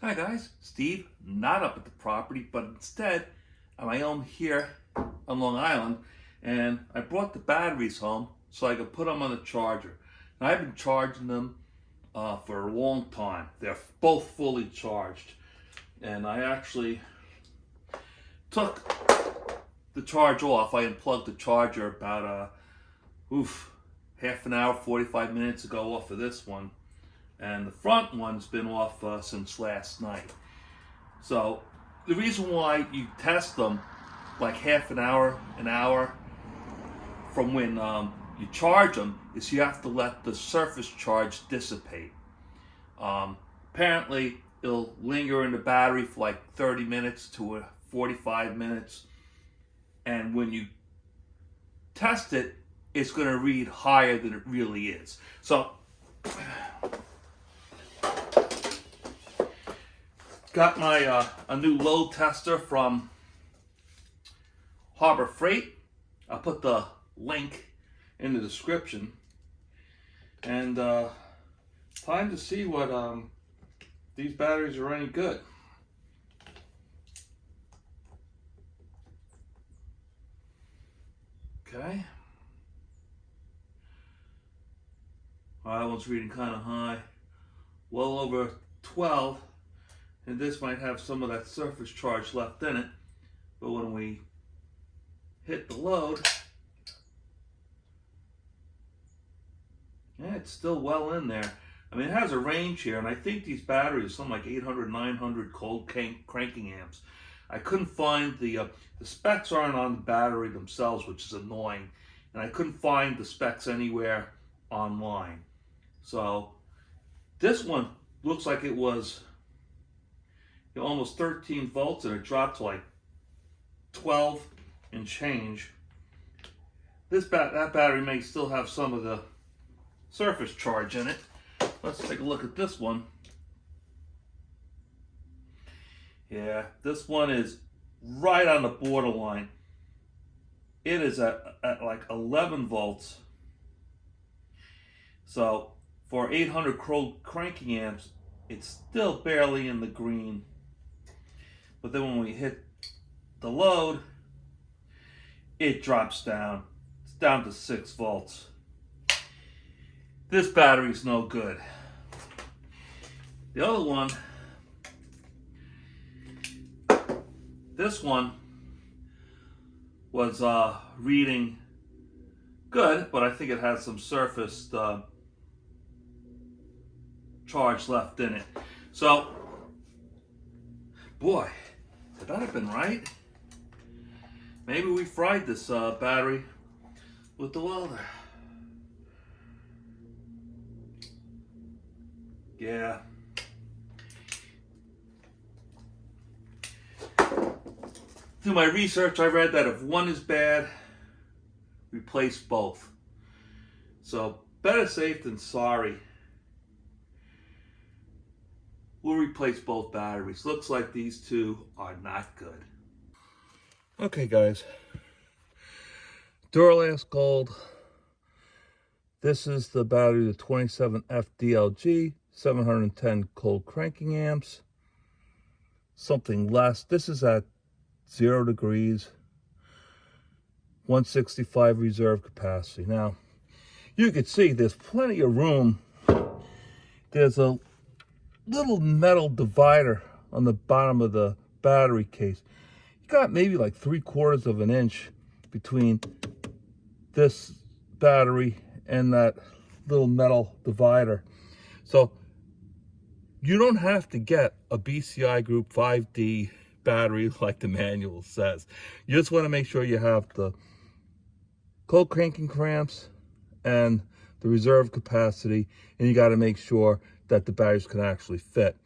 Hi guys, Steve, not up at the property, but instead at my home here on Long Island, and I brought the batteries home so I could put them on the charger. And I've been charging them for a long time. They're both fully charged, and I actually took the charge off. I unplugged the charger about half an hour, 45 minutes ago off of this one. And the front one's been off since last night. So the reason why you test them like half an hour from when you charge them is you have to let the surface charge dissipate. Apparently it'll linger in the battery for like 30 minutes to 45 minutes, and when you test it, it's going to read higher than it really is. So got my a new load tester from Harbor Freight. I'll put the link in the description. And time to see what these batteries are any good. Okay. Well, that one's reading kind of high, well over 12. And this might have some of that surface charge left in it. But when we hit the load, yeah, it's still well in there. I mean, it has a range here, and I think these batteries are something like 800, 900 cold cranking amps. I couldn't find the specs aren't on the battery themselves, which is annoying. And I couldn't find the specs anywhere online. So this one looks like it was almost 13 volts, and it dropped to like 12 and change. That battery may still have some of the surface charge in it. Let's take a look at this one. Yeah, this one is right on the borderline. It is at like 11 volts. So for 800 cranking amps, it's still barely in the green. But then when we hit the load, it drops down. It's down to 6 volts. This battery's no good. The other one, this one was reading good, but I think it has some surface charge left in it. So, boy, could that have been right? Maybe we fried this battery with the welder. Yeah. Through my research, I read that if one is bad, replace both. So, better safe than sorry. We'll replace both batteries. Looks like these two are not good. Okay, guys. Duralast Gold. This is the battery, the 27F DLG, 710 cold cranking amps. Something less. This is at 0 degrees. 165 reserve capacity. Now, you can see there's plenty of room. There's a little metal divider on the bottom of the battery case. You got maybe like 3/4 of an inch between this battery and that little metal divider. So you don't have to get a BCI Group 5D battery like the manual says. You just want to make sure you have the cold cranking clamps and the reserve capacity, and you got to make sure that the batteries can actually fit.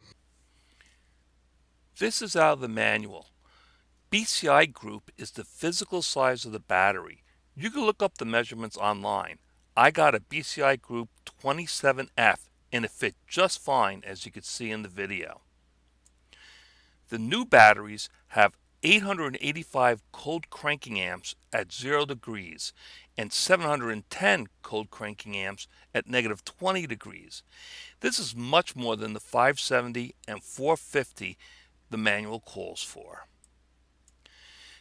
This is out of the manual. BCI Group is the physical size of the battery. You can look up the measurements online. I got a BCI Group 27F, and it fit just fine, as you can see in the video. The new batteries have 885 cold cranking amps at 0 degrees and 710 cold cranking amps at negative 20 degrees. This is much more than the 570 and 450 the manual calls for.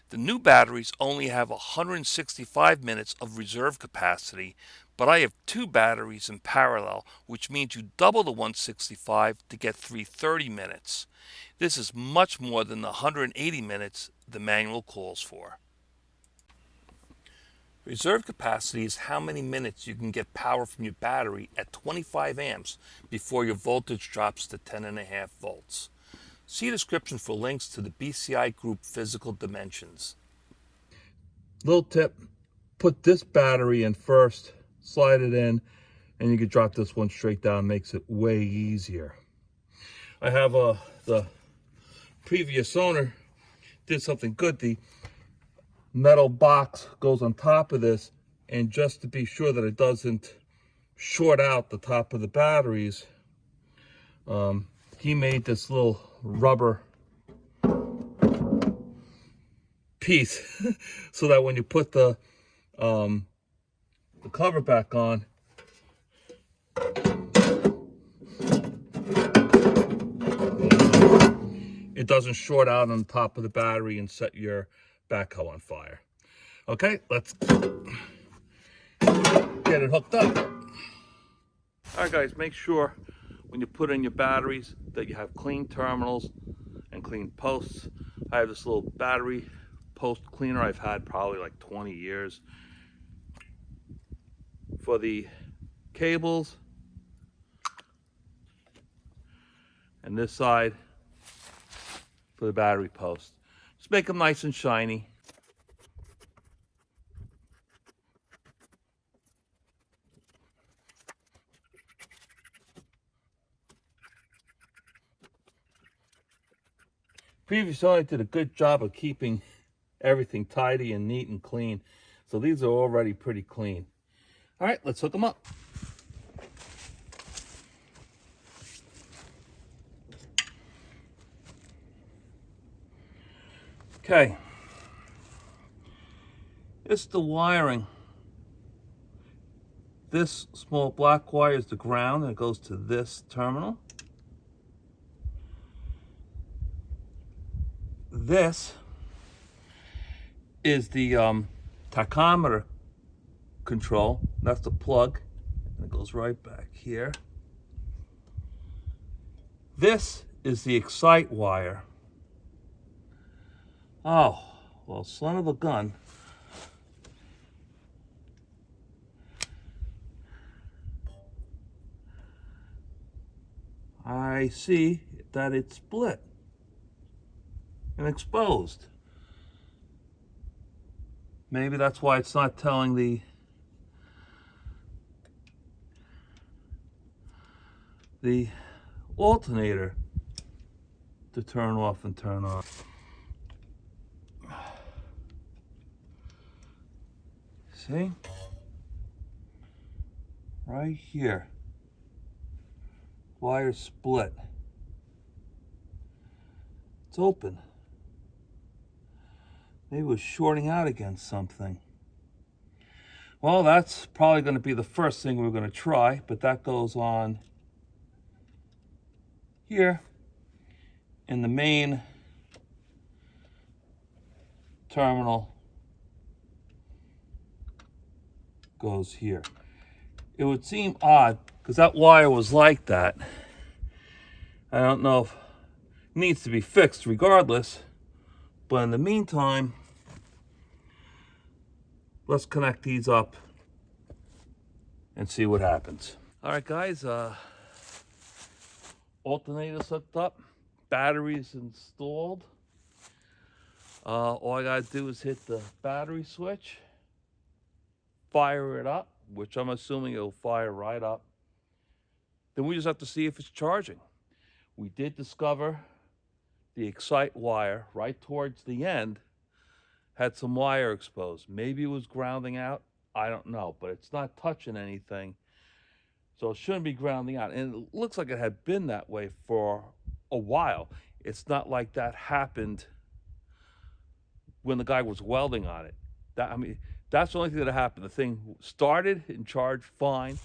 The new batteries only have 165 minutes of reserve capacity, but I have two batteries in parallel, which means you double the 165 to get 330 minutes. This is much more than the 180 minutes the manual calls for. Reserve capacity is how many minutes you can get power from your battery at 25 amps before your voltage drops to 10.5 volts. See description for links to the BCI group physical dimensions. Little tip, put this battery in first, slide it in, and you can drop this one straight down. Makes it way easier. I have the previous owner did something good. The metal box goes on top of this, and just to be sure that it doesn't short out the top of the batteries, he made this little rubber piece so that when you put the cover back on, it doesn't short out on top of the battery and set your backhoe on fire. Okay, let's get it hooked up. All right, guys, make sure when you put in your batteries that you have clean terminals and clean posts. I have this little battery post cleaner I've had probably like 20 years. For the cables, and this side for the battery post. Just make them nice and shiny. Previous owner did a good job of keeping everything tidy and neat and clean. So these are already pretty clean. All right, let's hook them up. Okay. This is the wiring. This small black wire is the ground, and it goes to this terminal. This is the tachometer control. That's the plug, and it goes right back here. This is the excite wire. Oh, well, son of a gun. I see that it's split and exposed. Maybe that's why it's not telling the alternator to turn off and turn on. See? Right here. Wire split. It's open. Maybe it was shorting out against something. Well, that's probably going to be the first thing we're going to try, but that goes on here in the main terminal. Goes here. It would seem odd because that wire was like that. I don't know if it needs to be fixed regardless, but in the meantime, let's connect these up and see what happens. All right, guys, alternator's hooked up, batteries installed. All I gotta do is hit the battery switch, fire it up, which I'm assuming it'll fire right up. Then we just have to see if it's charging. We did discover the excite wire right towards the end had some wire exposed. Maybe it was grounding out. I don't know, but it's not touching anything. So it shouldn't be grounding out. And it looks like it had been that way for a while. It's not like that happened when the guy was welding on it. I mean, that's the only thing that happened. The thing started and charged fine.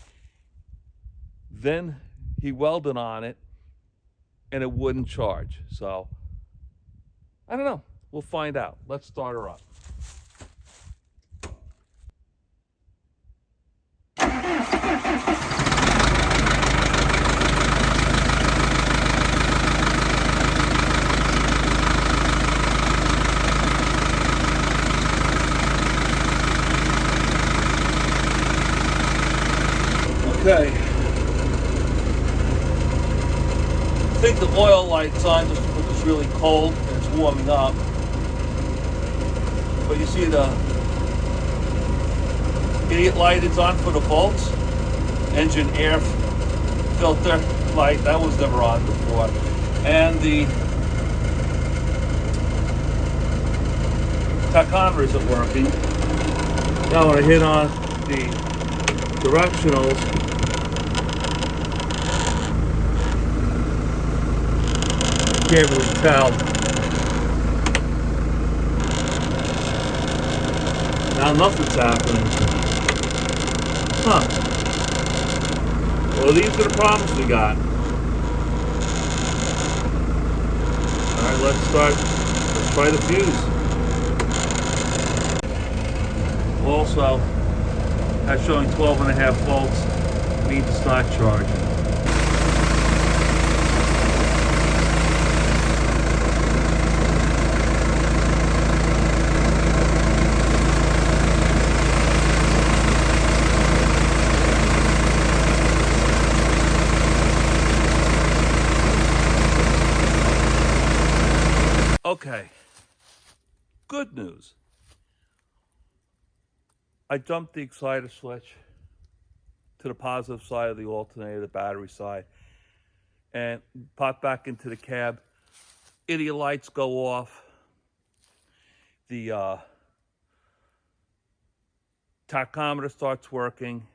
Then he welded on it and it wouldn't charge. So, I don't know. We'll find out. Let's start her up. Okay. I think the oil light's on just because it's really cold and it's warming up. But you see the idiot light is on for the volts. Engine air filter light, that was never on before. And the tachometer isn't working. Now when I hit on the directionals, can't really tell. Now nothing's happening. Huh. Well, these are the problems we got. Alright, let's try the fuse. Also, that's showing 12.5 volts, means it's not charging. Okay, good news. I jumped the exciter switch to the positive side of the alternator, the battery side, and popped back into the cab. Idiot lights go off. The tachometer starts working,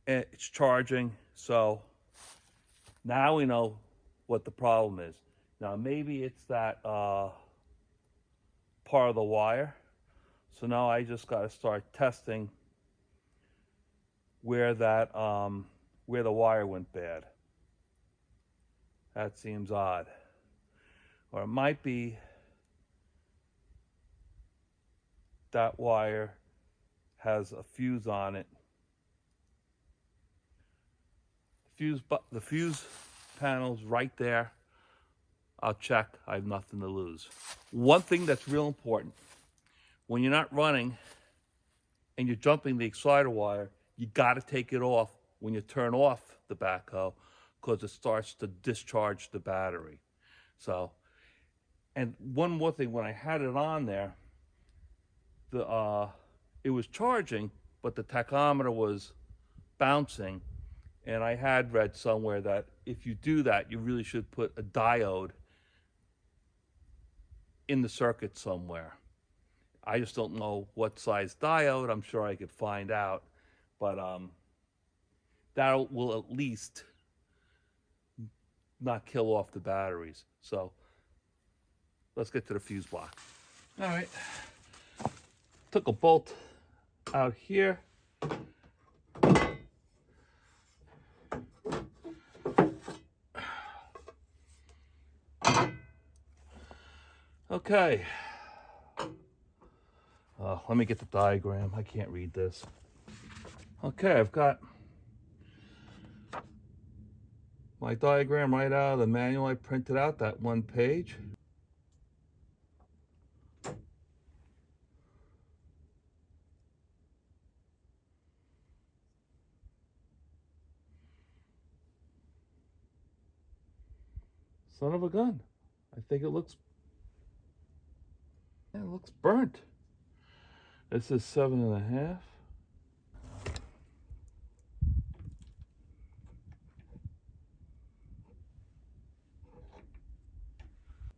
and it's charging. So now we know what the problem is. Now maybe it's that part of the wire. So now I just got to start testing where that where the wire went bad. That seems odd. Or it might be that wire has a fuse on it. The fuse panel's right there. I'll check. I have nothing to lose. One thing that's real important, when you're not running and you're jumping the exciter wire, you got to take it off when you turn off the backhoe because it starts to discharge the battery. So, and one more thing, when I had it on there, it was charging, but the tachometer was bouncing, and I had read somewhere that if you do that, you really should put a diode in the circuit somewhere. I just don't know what size diode. I'm sure I could find out, but that will at least not kill off the batteries. So let's get to the fuse block. All right, took a bolt out here. Okay. Let me get the diagram. I can't read this. Okay, I've got my diagram right out of the manual I printed out, that one page. Son of a gun. I think it looks burnt. This is 7.5.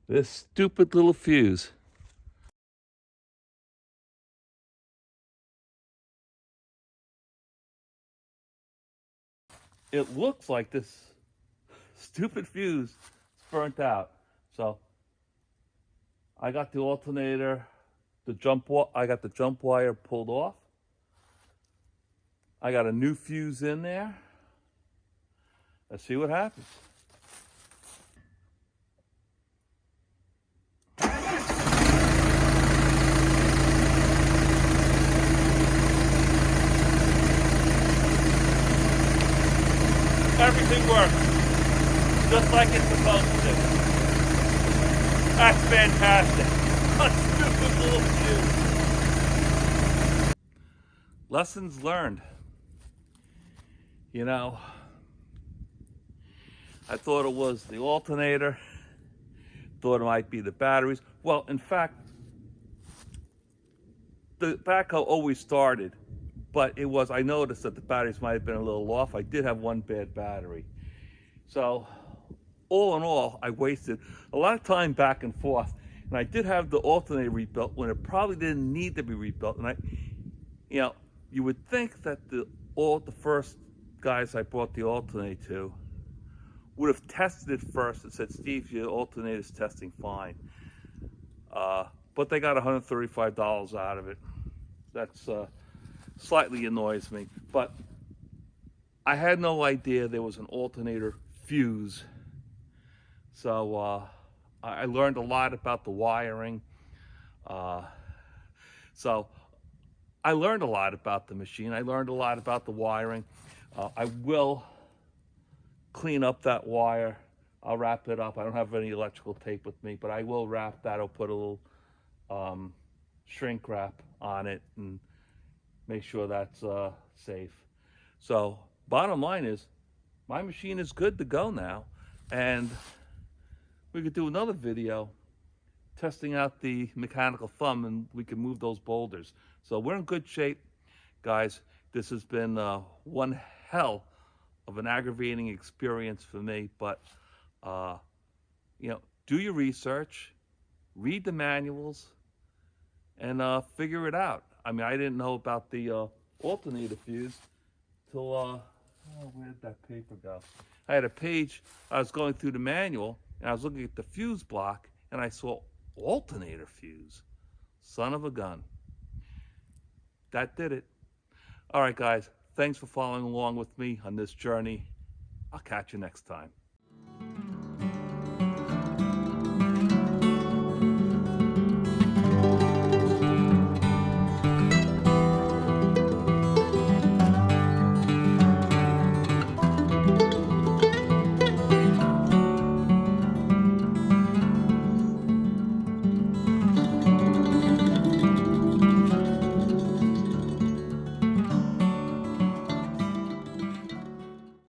This stupid little fuse. It looks like this stupid fuse is burnt out. So I got the alternator, I got the jump wire pulled off. I got a new fuse in there. Let's see what happens. Everything works just like it's supposed to. That's fantastic. A stupid little fuse. Lessons learned. You know, I thought it was the alternator, thought it might be the batteries. Well, in fact, the backhoe always started, but I noticed that the batteries might have been a little off. I did have one bad battery. So, all in all, I wasted a lot of time back and forth. And I did have the alternator rebuilt when it probably didn't need to be rebuilt. And you would think that the first guys I brought the alternator to would have tested it first and said, Steve, your alternator's testing fine. But they got $135 out of it. That's slightly annoys me. But I had no idea there was an alternator fuse. So I learned a lot about the wiring. So I learned a lot about the machine. I learned a lot about the wiring. I will clean up that wire. I'll wrap it up. I don't have any electrical tape with me, but I will wrap that. I'll put a little shrink wrap on it and make sure that's safe. So bottom line is, my machine is good to go now, and we could do another video testing out the mechanical thumb, and we can move those boulders. So we're in good shape, guys. This has been one hell of an aggravating experience for me, but do your research, read the manuals, and figure it out. I mean, I didn't know about the alternator fuse till where did that paper go? I had a page. I was going through the manual, and I was looking at the fuse block, and I saw alternator fuse. Son of a gun. That did it. All right, guys. Thanks for following along with me on this journey. I'll catch you next time.